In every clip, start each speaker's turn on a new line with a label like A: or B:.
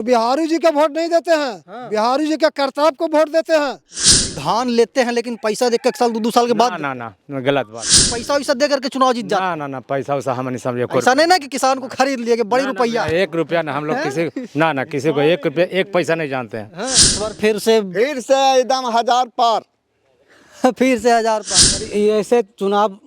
A: बिहारी जी का वोट नहीं देते हैं।
B: हाँ।
A: बिहारी जी के करताब को वोट देते हैं।
B: धान लेते हैं लेकिन पैसा देकर 1 साल 2 साल के बाद
C: ना ना ना गलत बात।
B: पैसा वैसा दे करके चुनाव जीत जाते
C: ना ना ना पैसा वैसा हम नहीं समझे।
B: हैं। ऐसा नहीं ना कि किसान को खरीद लिए कि बड़ी रुपया
C: 1 रुपया ना हम लोग किसी ना किसी को 1 रुपया 1 पैसा नहीं जानते हैं।
B: हाँ, इस बार फिर से
A: एकदम 1000 पार।
B: फिर से 1000 पार।
D: ये ऐसे चुनाव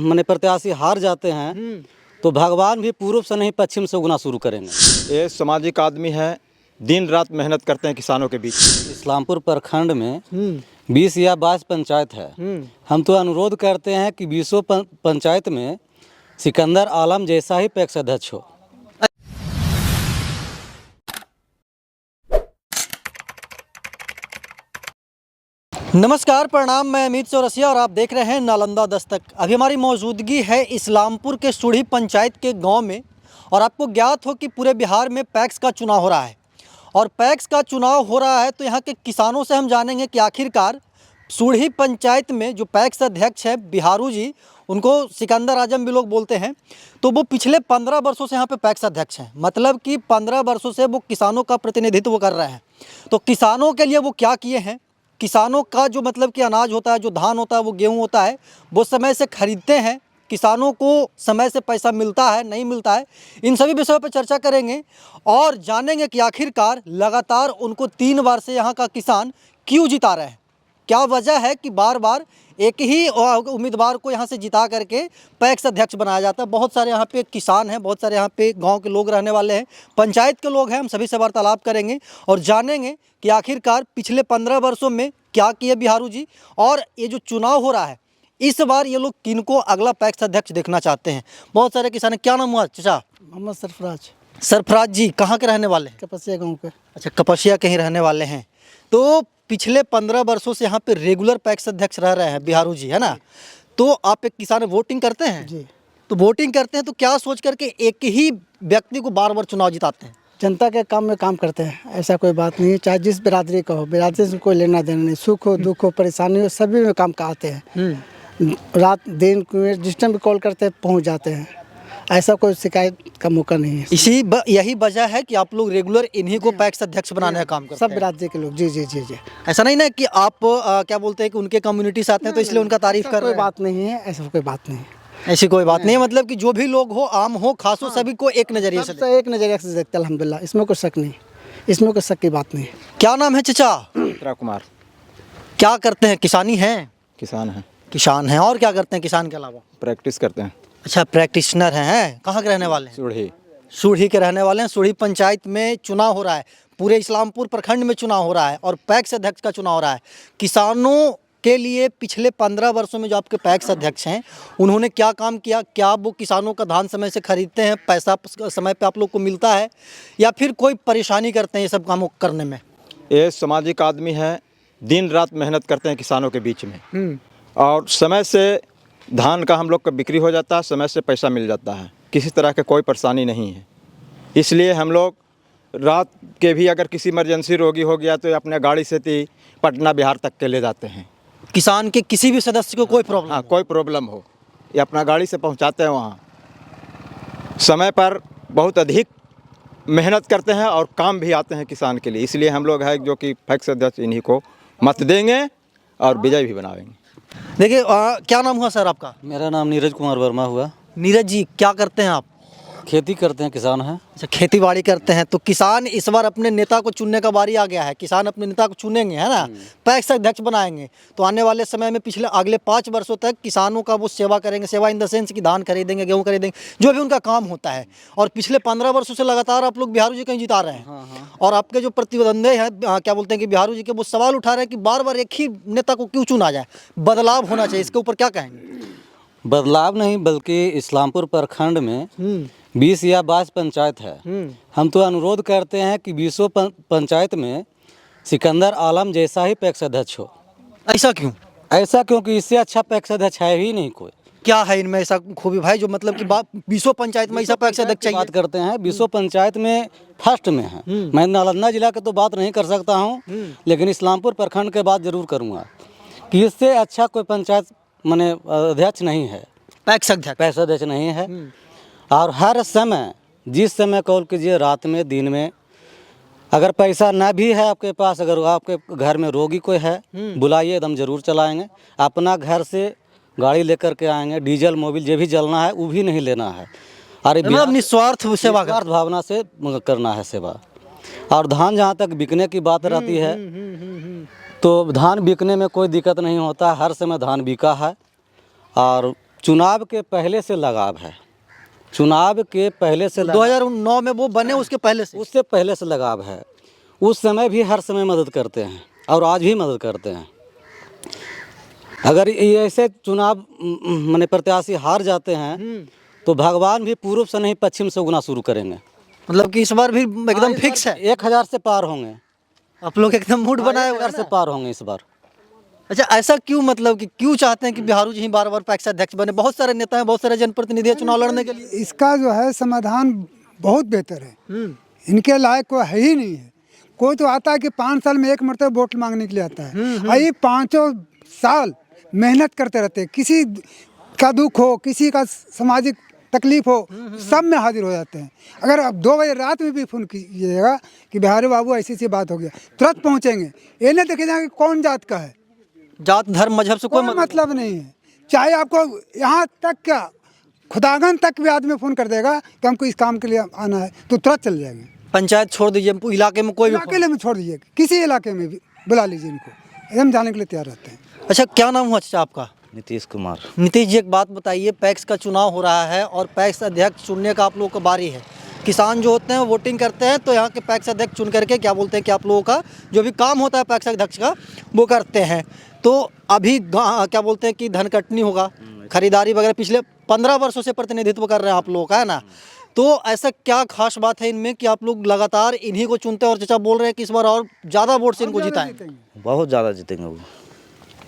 D: माने प्रत्याशी हार जाते हैं तो भगवान भी पूर्व से नहीं पश्चिम से उगना शुरू करेंगे।
E: ये सामाजिक आदमी है, दिन रात मेहनत करते हैं किसानों के बीच।
D: इस्लामपुर प्रखंड में 20 या 22 पंचायत है। हम तो अनुरोध करते हैं कि 20 पंचायत में सिकंदर आलम जैसा ही पैक्स अध्यक्ष हो।
B: नमस्कार, प्रणाम। मैं अमित चौरसिया और आप देख रहे हैं नालंदा दस्तक। अभी हमारी मौजूदगी है इस्लामपुर के सूढ़ी पंचायत के गांव में और आपको ज्ञात हो कि पूरे बिहार में पैक्स का चुनाव हो रहा है और पैक्स का चुनाव हो रहा है तो यहाँ के किसानों से हम जानेंगे कि आखिरकार सूढ़ी पंचायत में जो पैक्स अध्यक्ष है बिहारू जी, उनको सिकंदर आजम भी लोग बोलते हैं, तो वो पिछले 15 वर्षों से यहाँ पे पैक्स अध्यक्ष हैं। मतलब कि 15 वर्षों से वो किसानों का प्रतिनिधित्व कर रहे हैं। तो किसानों के लिए वो क्या किए हैं, किसानों का जो मतलब कि अनाज होता है, जो धान होता है, वो गेहूं होता है, वो समय से खरीदते हैं, किसानों को समय से पैसा मिलता है नहीं मिलता है, इन सभी विषयों पर चर्चा करेंगे और जानेंगे कि आखिरकार लगातार उनको 3 बार से यहाँ का किसान क्यों जिता रहे हैं। क्या वजह है कि बार बार एक ही उम्मीदवार को यहाँ से जिता करके पैक्स अध्यक्ष बनाया जाता है। बहुत सारे यहाँ पे किसान हैं, बहुत सारे यहाँ पे गांव के लोग रहने वाले हैं, पंचायत के लोग हैं। हम सभी से वार्तालाप करेंगे और जानेंगे कि आखिरकार पिछले 15 वर्षों में क्या किए बिहारू जी और ये जो चुनाव हो रहा है इस बार ये लोग किनको अगला पैक्स अध्यक्ष देखना चाहते हैं। बहुत सारे किसान हैं। क्या नाम हुआ चाचा?
A: मोहम्मद सरफराज,
B: सरफराज जी कहाँ के रहने वाले हैं?
A: कपसिया गाँव के।
B: अच्छा, कपसिया के ही रहने वाले हैं। तो पिछले 15 वर्षों से यहाँ पे रेगुलर पैक्स अध्यक्ष रह रहे हैं बिहारू जी, है ना? तो आप एक किसान वोटिंग करते हैं
A: जी।
B: तो वोटिंग करते हैं तो क्या सोच करके एक ही व्यक्ति को बार बार चुनाव जिताते हैं?
A: जनता के काम में काम करते हैं, ऐसा कोई बात नहीं है। चाहे जिस बिरादरी का हो, बिरादरी से कोई लेना देना नहीं। सुख हो, दुख हो, परेशानी हो, सभी में काम का आते हैं। रात दिन जिस टाइम भी कॉल करते हैं पहुँच जाते हैं। ऐसा कोई शिकायत का मौका नहीं है।
B: यही वजह है कि आप लोग रेगुलर इन्हीं को पैक्स अध्यक्ष बनाने का काम करते
A: सब
B: हैं।
A: बिरादरी के लोग। जी जी जी जी।
B: ऐसा नहीं ना कि आप क्या बोलते हैं कि उनके कम्युनिटी से आते हैं तो इसलिए उनका तारीफ कर रहे
A: कोई
B: हैं?
A: बात नहीं है, ऐसा कोई बात नहीं है।
B: ऐसी कोई बात नहीं है। मतलब कि जो भी लोग हो, आम हो, खास हो, सभी को एक नजरिए से
A: सबसे एक नजरिए से देखते हैं अल्हम्दुलिल्लाह। इसमें कोई शक नहीं, इसमें कोई शक की बात नहीं है।
B: क्या नाम है चाचा?
E: मित्रा कुमार।
B: क्या करते हैं? किसानी हैं?
E: किसान हैं,
B: किसान हैं। और क्या करते हैं किसान के अलावा?
E: प्रैक्टिस करते हैं।
B: अच्छा, प्रैक्टिशनर हैं। कहाँ के रहने वाले हैं?
E: सूढ़ी।
B: सूढ़ी के रहने वाले हैं। सूढ़ी पंचायत में चुनाव हो रहा है, पूरे इस्लामपुर प्रखंड में चुनाव हो रहा है और पैक्स अध्यक्ष का चुनाव हो रहा है। किसानों के लिए पिछले 15 वर्षों में जो आपके पैक्स अध्यक्ष हैं उन्होंने क्या काम किया? क्या वो किसानों का धान समय से खरीदते हैं, पैसा समय पे आप लोग को मिलता है, या फिर कोई परेशानी करते हैं ये सब कामों करने में?
E: ये सामाजिक आदमी है, दिन रात मेहनत करते हैं किसानों के बीच में और समय से धान का हम लोग का बिक्री हो जाता है, समय से पैसा मिल जाता है, किसी तरह की कोई परेशानी नहीं है। इसलिए हम लोग रात के भी अगर किसी इमरजेंसी रोगी हो गया तो अपने गाड़ी से पटना बिहार तक के ले जाते हैं।
B: किसान के किसी भी सदस्य को कोई प्रॉब्लम?
E: हाँ, कोई प्रॉब्लम हो ये अपना गाड़ी से पहुंचाते हैं वहाँ। समय पर बहुत अधिक मेहनत करते हैं और काम भी आते हैं किसान के लिए। इसलिए हम लोग है जो कि पैक्स अध्यक्ष इन्हीं को मत देंगे और विजय भी बनाएंगे।
B: देखिए, क्या नाम हुआ सर आपका?
D: मेरा नाम नीरज कुमार वर्मा हुआ।
B: नीरज जी, क्या करते हैं आप?
D: खेती करते हैं, किसान हैं।
B: अच्छा, खेती बाड़ी करते हैं। तो किसान इस बार अपने नेता को चुनने का बारी आ गया है। किसान अपने नेता को चुनेंगे, है ना, पैक्स अध्यक्ष बनाएंगे। तो आने वाले समय में पिछले अगले 5 वर्षों तक किसानों का वो सेवा करेंगे। सेवा इन द सेंस कि धान खरीदेंगे, गेहूँ खरीदेंगे, जो भी उनका काम होता है। और पिछले 15 वर्षों से लगातार आप लोग बिहारू जी कहीं जिता रहे हैं। और आपके जो प्रतिद्वंदी हैं, क्या बोलते हैं कि बिहारू जी के, वो सवाल उठा रहे हैं कि बार बार एक ही नेता को क्यों चुना जाए, बदलाव होना चाहिए। इसके ऊपर क्या कहेंगे?
D: बदलाव नहीं बल्कि इस्लामपुर प्रखंड में 20 या 22 पंचायत है। हम तो अनुरोध करते हैं कि 20 पंचायत में सिकंदर आलम जैसा ही पैक्स अध्यक्ष हो।
B: ऐसा क्यों?
D: ऐसा क्योंकि इससे अच्छा पैक्स अध्यक्ष है ही नहीं कोई।
B: क्या है इनमें ऐसा खूबी भाई जो मतलब कि 20 पंचायत में ऐसा पैक्स अध्यक्ष चाहिए?
D: बात करते हैं 20 पंचायत में फर्स्ट में है। मैं नालंदा जिला के तो बात नहीं कर सकता हूँ, लेकिन इस्लामपुर प्रखंड के बात जरूर करूँगा कि इससे अच्छा कोई पंचायत माने अध्यक्ष नहीं है,
B: पैक्स अध्यक्ष
D: नहीं है। और हर समय जिस समय कॉल कीजिए, रात में दिन में अगर पैसा ना भी है आपके पास, अगर आपके घर में रोगी कोई है, बुलाइए, एकदम ज़रूर चलाएंगे। अपना घर से गाड़ी लेकर के आएंगे, डीजल मोबिल जो भी जलना है वो भी नहीं लेना है। अरे
B: मतलब निस्वार्थ सेवा कर
D: निस्वार्थ भावना से करना है सेवा। और धान जहाँ तक बिकने की बात रहती है तो धान बिकने में कोई दिक्कत नहीं होता, हर समय धान बिका है। और चुनाव के पहले से लगाव है, चुनाव के पहले से
B: 2009 में वो बने उसके पहले से
D: उससे पहले से लगाव है। उस समय भी हर समय मदद करते हैं और आज भी मदद करते हैं। अगर ये ऐसे चुनाव माने प्रत्याशी हार जाते हैं तो भगवान भी पूर्व से नहीं पश्चिम से उगना शुरू करेंगे।
B: मतलब कि इस बार भी एकदम फिक्स है,
D: 1000 से पार होंगे।
B: आप लोग एकदम मूड बनाए हुए हैं
D: 1000 से पार होंगे इस बार।
B: अच्छा, ऐसा क्यों, मतलब कि क्यों चाहते हैं कि बिहारू जी ही बार बार पैक्स अध्यक्ष बने? बहुत सारे नेता हैं, बहुत सारे जनप्रतिनिधि हैं चुनाव लड़ने के लिए।
F: इसका जो है समाधान बहुत बेहतर है, इनके लायक कोई है ही नहीं है। कोई तो आता है कि 5 साल में एक मरतबा वोट मांगने के लिए आता है, और ये 5 साल मेहनत करते रहते हैं। किसी का दुख हो, किसी का सामाजिक तकलीफ हो, सब में हाजिर हो जाते हैं। अगर आप 2 बजे रात में भी फ़ोन कीजिएगा कि बिहारी बाबू ऐसी सी बात हो गया, तुरंत पहुँचेंगे। ये नहीं देखे जाएंगे कौन जात का है,
B: जात धर्म मजहब से कोई
F: कोई मतलब नहीं है। चाहे आपको यहाँ तक क्या खुदागन तक भी आदमी फ़ोन कर देगा कि हमको इस काम के लिए आना है तो तुरंत चल जाएंगे।
B: पंचायत छोड़ दीजिए, इलाके में कोई भी
F: इलाके में छोड़ दीजिए, किसी इलाके में भी बुला लीजिए, इनको एकदम जाने के लिए तैयार रहते हैं।
B: अच्छा, क्या नाम हुआ चाचा आपका?
D: नीतीश कुमार।
B: नीतीश जी, एक बात बताइए, पैक्स का चुनाव हो रहा है और पैक्स अध्यक्ष चुनने का आप लोगों का बारी है। किसान जो होते हैं वोटिंग करते हैं तो यहाँ के पैक्स अध्यक्ष चुन करके क्या बोलते हैं कि आप लोगों का जो भी काम होता है पैक्स अध्यक्ष का वो करते हैं। तो अभी क्या बोलते हैं कि धन कटनी होगा, खरीदारी वगैरह पिछले 15 वर्षों से प्रतिनिधित्व कर रहे हैं आप लोगों का, है ना? तो ऐसा क्या खास बात है इनमें कि आप लोग लगातार इन्हीं को चुनते हैं और चाचा बोल रहे हैं कि इस बार और ज़्यादा वोट से इनको जिताएं?
G: बहुत ज़्यादा जीतेंगे वो,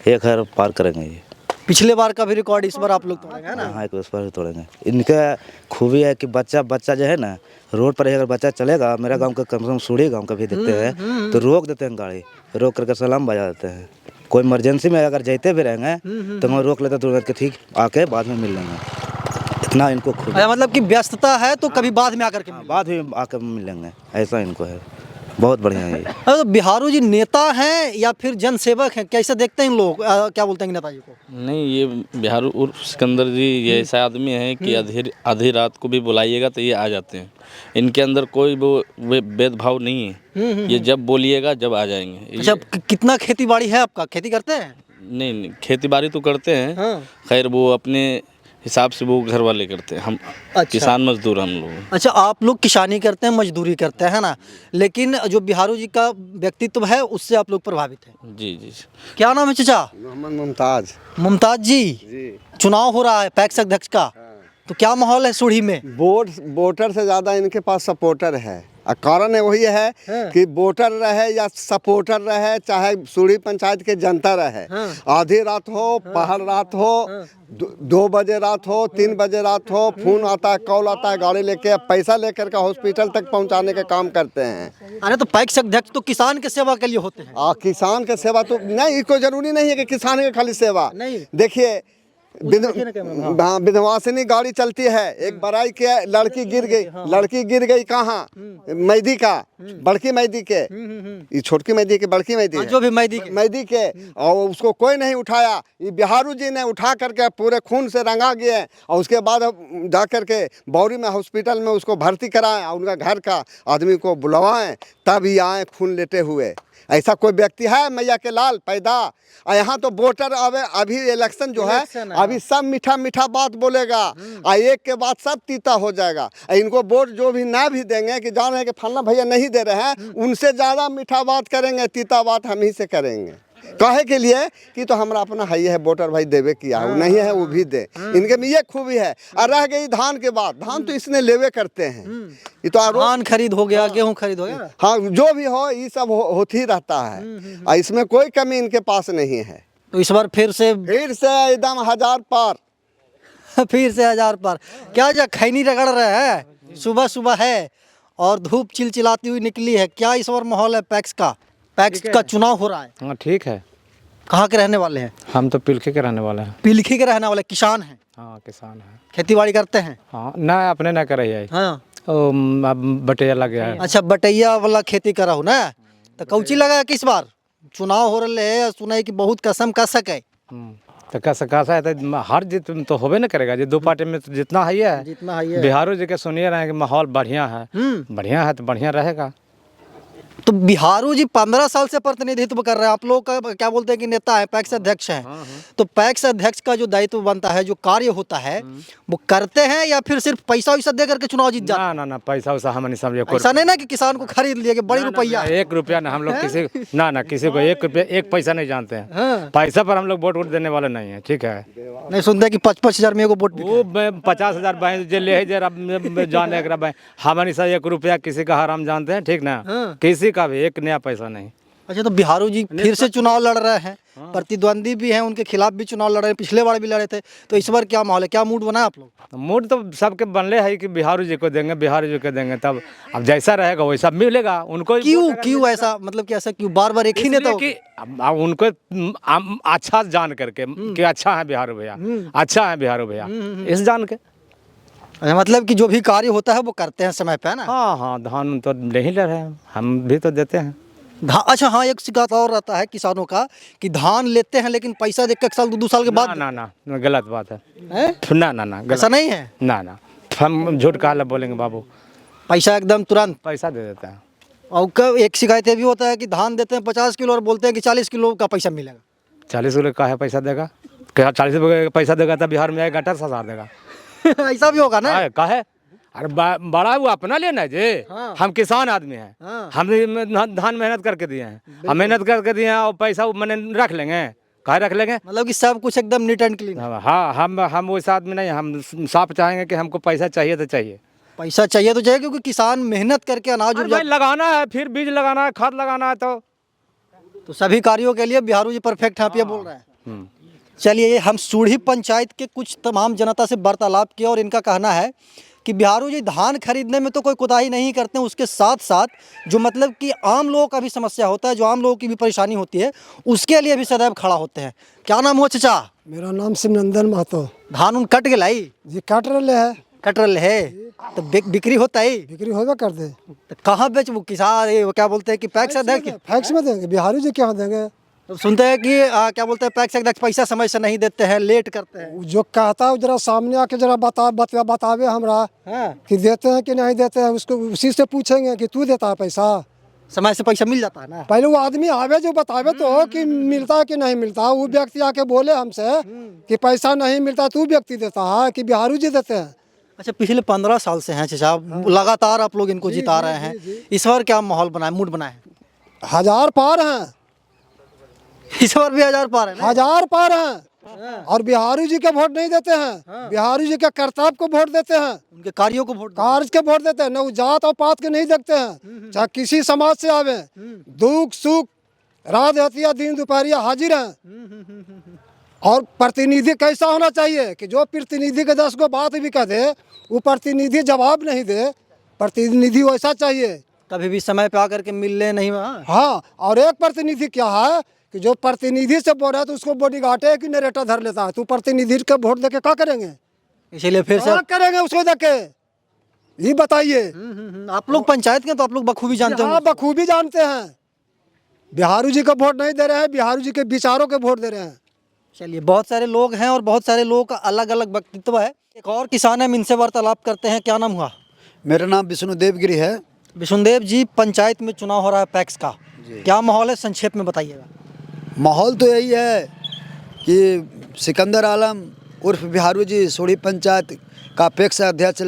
G: 1000 पार करेंगे ये।
B: पिछले बार का भी रिकॉर्ड इस बार आप लोग तोड़ेंगे, है ना?
G: हाँ, इस बार तोड़ेंगे। इनका खूबी है कि बच्चा जो है ना, रोड पर अगर बच्चा चलेगा, मेरा गांव का कम से कम सूढ़ी गांव का भी देखते हैं तो रोक देते हैं गाड़ी, रोक करके सलाम बजा देते हैं। कोई इमरजेंसी में अगर जाते भी रहेंगे तो हम रोक लेते तुरंत के, ठीक आके बाद में मिल लेंगे। इतना इनको खूब,
B: मतलब कि व्यस्तता है तो कभी बाद में आकर के
G: बाद में आकर मिल लेंगे, ऐसा इनको है। बहुत बढ़िया है ये।
B: तो बिहारू जी नेता हैं या फिर जनसेवक हैं, कैसे देखते हैं इन लोग, क्या बोलते हैं नेताजी को?
H: नहीं, ये बिहारू उर्फ सिकंदर जी ये ऐसा आदमी है कि आधी रात को भी बुलाइएगा तो ये आ जाते हैं। इनके अंदर कोई वो भेदभाव नहीं है, ये जब बोलिएगा जब आ जाएंगे।
B: अच्छा, कितना खेती बाड़ी है आपका, खेती करते हैं?
H: नहीं, खेती बाड़ी तो करते हैं।
B: हाँ।
H: खैर वो अपने हिसाब से वो घर वाले करते हैं, हम किसान मजदूर हम लोग।
B: अच्छा, आप लोग किसानी करते हैं, मजदूरी करते हैं, है ना? लेकिन जो बिहारू जी का व्यक्तित्व है उससे आप लोग प्रभावित हैं।
H: जी जी।
B: क्या नाम है चाचा?
I: मोहम्मद मुमताज।
B: मुमताज जी, चुनाव हो रहा है पैक्स अध्यक्ष का, तो क्या माहौल है सूढ़ी में?
I: वोटर से ज़्यादा इनके पास सपोर्टर है। कारण वही है कि वोटर रहे या सपोर्टर रहे, चाहे सूढ़ी पंचायत के जनता रहे, आधी रात हो, पहर रात हो, 2 बजे रात हो, 3 बजे रात हो, फोन आता है, कॉल आता है, गाड़ी लेके पैसा लेकर के हॉस्पिटल तक पहुंचाने का काम करते हैं।
B: अरे तो पैक्स अध्यक्ष तो किसान के सेवा के लिए होते हैं।
I: किसान के सेवा तो नहीं, इसको जरूरी नहीं है कि किसान के खाली सेवा।
B: नहीं।
I: देखिए, विधवासिनी गाड़ी चलती है, एक बराई के लड़की गिर गई कहाँ? मैदी का, बड़की मैदी के, ये छोटकी मैदी के, बड़की मैदी है,
B: जो भी मैदी
I: के, और उसको कोई नहीं उठाया। ये बिहारू जी ने उठा करके पूरे खून से रंगा गए और उसके बाद जा करके बौरी में हॉस्पिटल में उसको भर्ती कराएं और उनका घर का आदमी को बुलवाएं, तब ये आए खून लेते हुए। ऐसा कोई व्यक्ति है मैया के लाल पैदा? यहाँ तो वोटर अभी इलेक्शन जो है, अभी सब मीठा मीठा बात बोलेगा और एक के बाद सब तीता हो जाएगा। इनको वोट जो भी ना भी देंगे कि जान रहे हैं कि फलना भैया नहीं दे रहे हैं, उनसे ज़्यादा मीठा बात करेंगे, तीता बात हम ही से करेंगे। कहे के लिए कि तो हमारा अपना है है वोटर भाई देवे किया, वो नहीं है वो भी दे। इनके में ये खूबी है। और रह गई धान के बाद, धान तो इसने लेवे करते हैं, ये तो
B: धान खरीद हो गया, गेहूं खरीद हो गया,
I: हाँ जो भी हो ये सब होती रहता है और इसमें कोई कमी इनके पास नहीं है।
B: तो इस बार फिर से
I: एकदम 1000 पार।
B: फिर से 1000 पार। क्या जा खैनी रगड़ रहे हैं, सुबह सुबह है और धूप चिलचिलाती हुई निकली है। क्या इस बार माहौल है पैक्स का? पैक्स का चुनाव हो रहा है।
C: हाँ ठीक है।
B: कहाँ के रहने वाले हैं?
C: हम तो पिलखी के रहने वाले हैं।
B: पिलखी के रहने वाले किसान हैं?
C: हाँ किसान हैं।
B: खेती बाड़ी करते हैं?
C: हाँ ना, अपने ना करे है।
B: हाँ,
C: अब बटेया लग गया है।
B: अच्छा, बटैया वाला खेती करा हो ना, तो कौची लगा है किस बार चुनाव हो रहे है, सुना है कि बहुत कसम कसक है।
C: तो कैसा है तो हर जीत तो होबे ना करेगा जी, दो पार्टी में तो जितना है
B: जितना है
C: बिहारो जी के सुनिए रहे हैं कि माहौल बढ़िया है, बढ़िया है तो बढ़िया रहेगा।
B: तो बिहारू जी 15 साल से प्रतिनिधित्व कर रहे हैं। आप लोग का क्या बोलते हैं कि नेता है, पैक्स अध्यक्ष हैं, तो पैक्स अध्यक्ष का जो दायित्व बनता है, जो कार्य होता है, वो करते हैं या फिर सिर्फ पैसा वैसा दे करके चुनाव जीत जाते हैं?
C: ना पैसा वैसा हम नहीं समझे।
B: ऐसा नहीं ना कि किसान को खरीद लिए कि बड़ी रुपया
C: 1 रुपया ना हम लोग किसी किसी को 1 रुपया 1 पैसा नहीं जानते हैं। पैसा पर हम लोग वोट देने वाले नहीं है, ठीक है।
B: नहीं सुनते कि 5-5 हजार में एगो वोट
C: वो 50,000 बहन जे ले जरा जाने हमारी सा 1 रुपया किसी का हराम जानते हैं, ठीक ना, किसी का भी 1 नया पैसा नहीं।
B: अच्छा, तो बिहारू जी फिर से चुनाव लड़ रहे हैं, प्रतिद्वंदी भी हैं, उनके खिलाफ भी चुनाव लड़ रहे हैं, पिछले बार भी लड़े थे, तो इस बार क्या माहौल है, क्या मूड बना है आप लोग?
C: मूड तो सबके बनले है कि बिहारू जी को देंगे, बिहारू जी को देंगे, तब अब जैसा रहेगा वैसा मिलेगा उनको।
B: क्यों ऐसा, मतलब कि ऐसा क्यों बार बार एक ही नेता
C: कि अब उनको अच्छा जान करके कि अच्छा है बिहारू भैया, अच्छा है बिहारू भैया, इस जान के।
B: अच्छा, मतलब कि जो भी कार्य होता है वो करते हैं समय पे, है ना?
C: हाँ, धान तो नहीं ले रहे हैं, हम भी तो देते हैं।
B: अच्छा हाँ, एक शिकायत और रहता है किसानों का कि धान लेते हैं लेकिन पैसा देख 1 साल 2 साल के बाद।
C: ना गलत बात है। ना
B: ऐसा नहीं है
C: ना हम झूठ कहा बोलेंगे बाबू,
B: पैसा एकदम तुरंत
C: पैसा दे देते हैं।
B: और कब एक शिकायत ये भी होता है कि धान देते हैं 50 किलो और बोलते हैं कि 40 किलो का पैसा मिलेगा।
C: 40 किलो का है पैसा देगा, क्या 40 रुपये का पैसा देगा तब बिहार में आएगा 18,000 देगा।
B: ऐसा भी होगा ना?
C: का है, अरे बड़ा वो अपना लेना है जी। हम किसान आदमी हैं, हम धान मेहनत करके दिए हैं, हम मेहनत करके दिए हैं और पैसा मैंने रख लेंगे, कहाँ रख लेंगे?
B: मतलब कि सब कुछ एकदम नीट एंड क्लीन।
C: हाँ, हम वैसा आदमी नहीं, हम साफ चाहेंगे कि हमको पैसा चाहिए तो चाहिए।
B: पैसा चाहिए तो चाहिए, क्योंकि किसान मेहनत करके अनाज
C: लगाना है, फिर बीज लगाना है, खाद लगाना है,
B: तो सभी कार्यों के लिए बिहारू जी परफेक्ट है, आप ये बोल रहे हैं। चलिए, हम सूढ़ी पंचायत के कुछ तमाम जनता से वार्तालाप किया और इनका कहना है कि बिहारू जी धान खरीदने में तो कोई कोताही नहीं करते हैं, उसके साथ साथ जो मतलब कि आम लोगों का भी समस्या होता है, जो आम लोगों की भी परेशानी होती है, उसके लिए भी सदैव खड़ा होते हैं। क्या नाम हो चचा?
A: मेरा नाम शिवनंदन महतो।
B: धान उन कट गई
A: जी, कट रहे है
B: तो बिक्री होता है?
A: बिक्री होगा कर दे
B: तो कहाँ बेचबू किसान, वो क्या बोलते हैं कि पैक्स अध्यक्ष?
A: फैक्स में देंगे, बिहारी जी क्या देंगे?
B: तो सुनते हैं कि क्या बोलते हैं पैक्स अध्यक्ष पैसा समय से नहीं देते हैं, लेट करते हैं।
A: जो कहता है जरा सामने आके जरा बतावे हमरा कि देते हैं कि नहीं देते हैं, उसको उसी से पूछेंगे कि तू देता है पैसा,
B: समय से पैसा मिल जाता है ना?
A: पहले वो आदमी आवे जो बतावे तो कि मिलता है कि नहीं मिलता। वो व्यक्ति आके बोले हमसे कि पैसा नहीं मिलता, तू व्यक्ति देता है कि बिहारू जी देते हैं।
B: अच्छा, पिछले 15 साल से हैं चचा, लगातार आप लोग इनको जिता रहे हैं, इस बार क्या माहौल बना है, मूड बना है?
A: 1000 पार हैं,
B: इस बार भी 1000 पार है ना?
A: 1000 पार हैं। और बिहारू जी के वोट नहीं देते हैं, बिहारू जी के करतब को वोट देते हैं,
B: उनके कार्यों को वोट
A: कार्य के वोट देते हैं, न जात और पात के नहीं देखते हैं। चाहे किसी समाज से आवे, दुख सुख रात हथिया दिन दोपहरिया हाजिर हैं। और प्रतिनिधि कैसा होना चाहिए कि जो प्रतिनिधि के 10 को बात भी कह दे, वो प्रतिनिधि जवाब नहीं दे, प्रतिनिधि वैसा चाहिए
B: कभी भी समय पे आकर के मिलने नहीं।
A: हाँ, और एक प्रतिनिधि क्या है कि जो प्रतिनिधि से बोल रहा है तो उसको बॉडीगार्ड है कि नरेटर धर लेता है। तू प्रतिनिधि के वोट देके क्या करेंगे?
B: इसीलिए फिर से
A: करेंगे उसको देके, ये बताइए।
B: आप लोग पंचायत के तो आप लोग बखूबी जानते हैं।
A: हाँ, बखूबी जानते हैं। बिहारू जी को वोट नहीं दे रहे हैं, बिहारू जी के विचारों के वोट दे रहे हैं।
B: चलिए, बहुत सारे लोग हैं और बहुत सारे लोगों का अलग अलग व्यक्तित्व है। एक और किसान है, इनसे वार्तालाप करते हैं। क्या नाम हुआ?
J: मेरा नाम विष्णुदेव गिरी है।
B: विष्णुदेव जी, पंचायत में चुनाव हो रहा है पैक्स का, क्या माहौल है, संक्षेप में बताइएगा।
J: माहौल तो यही है कि सिकंदर आलम उर्फ बिहारू जी सूढ़ी पंचायत का पैक्स अध्यक्ष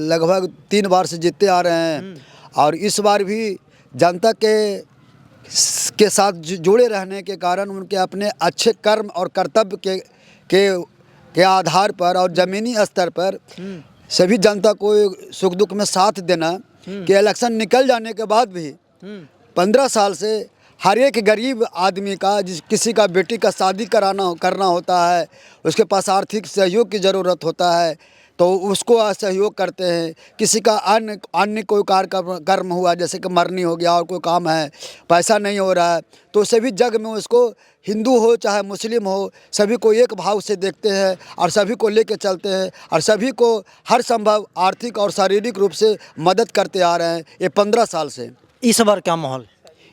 J: लगभग 3 बार से जीतते आ रहे हैं, और इस बार भी जनता के साथ जुड़े रहने के कारण उनके अपने अच्छे कर्म और कर्तव्य के आधार पर और ज़मीनी स्तर पर सभी जनता को सुख दुख में साथ देना कि इलेक्शन निकल जाने के बाद भी 15 साल से हर एक गरीब आदमी का किसी का बेटी का शादी करना होता है, उसके पास आर्थिक सहयोग की ज़रूरत होता है, तो उसको सहयोग करते हैं। किसी का अन्य कोई कर्म हुआ, जैसे कि मरनी हो गया और कोई काम है, पैसा नहीं हो रहा है, तो सभी जग में उसको, हिंदू हो चाहे मुस्लिम हो, सभी को एक भाव से देखते हैं और सभी को लेके चलते हैं और सभी को हर संभव आर्थिक और शारीरिक रूप से मदद करते आ रहे हैं ये 15 साल से।
B: इस बार क्या माहौल?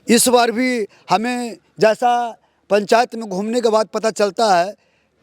J: इस बार भी हमें जैसा पंचायत में घूमने के बाद पता चलता है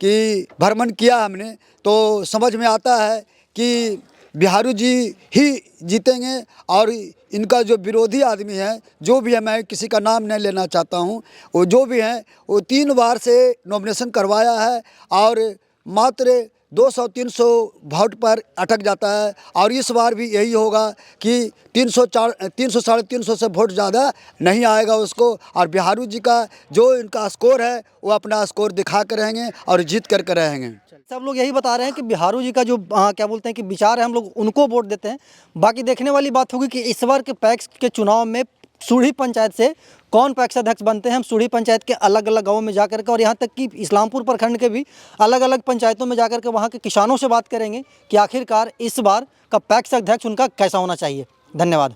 J: कि भ्रमण किया हमने, तो समझ में आता है कि बिहारू जी ही जीतेंगे और इनका जो विरोधी आदमी है, जो भी है, मैं किसी का नाम नहीं लेना चाहता हूँ, वो जो भी हैं वो 3 बार से नॉमिनेशन करवाया है और मात्र 200-300 वोट पर अटक जाता है। और इस बार भी यही होगा कि 300-350 से वोट ज़्यादा नहीं आएगा उसको, और बिहारू जी का जो इनका स्कोर है वो अपना स्कोर दिखा कर रहेंगे और जीत कर रहेंगे।
B: सब लोग यही बता रहे हैं कि बिहारू जी का जो क्या बोलते हैं कि विचार है, हम लोग उनको वोट देते हैं। बाकी देखने वाली बात होगी कि इस बार के पैक्स के चुनाव में सूढ़ी पंचायत से कौन पैक्स अध्यक्ष बनते हैं। हम सूढ़ी पंचायत के अलग अलग गाँवों में जाकर के और यहाँ तक कि इस्लामपुर प्रखंड के भी अलग अलग पंचायतों में जाकर के वहाँ के किसानों से बात करेंगे कि आखिरकार इस बार का पैक्स अध्यक्ष उनका कैसा होना चाहिए। धन्यवाद।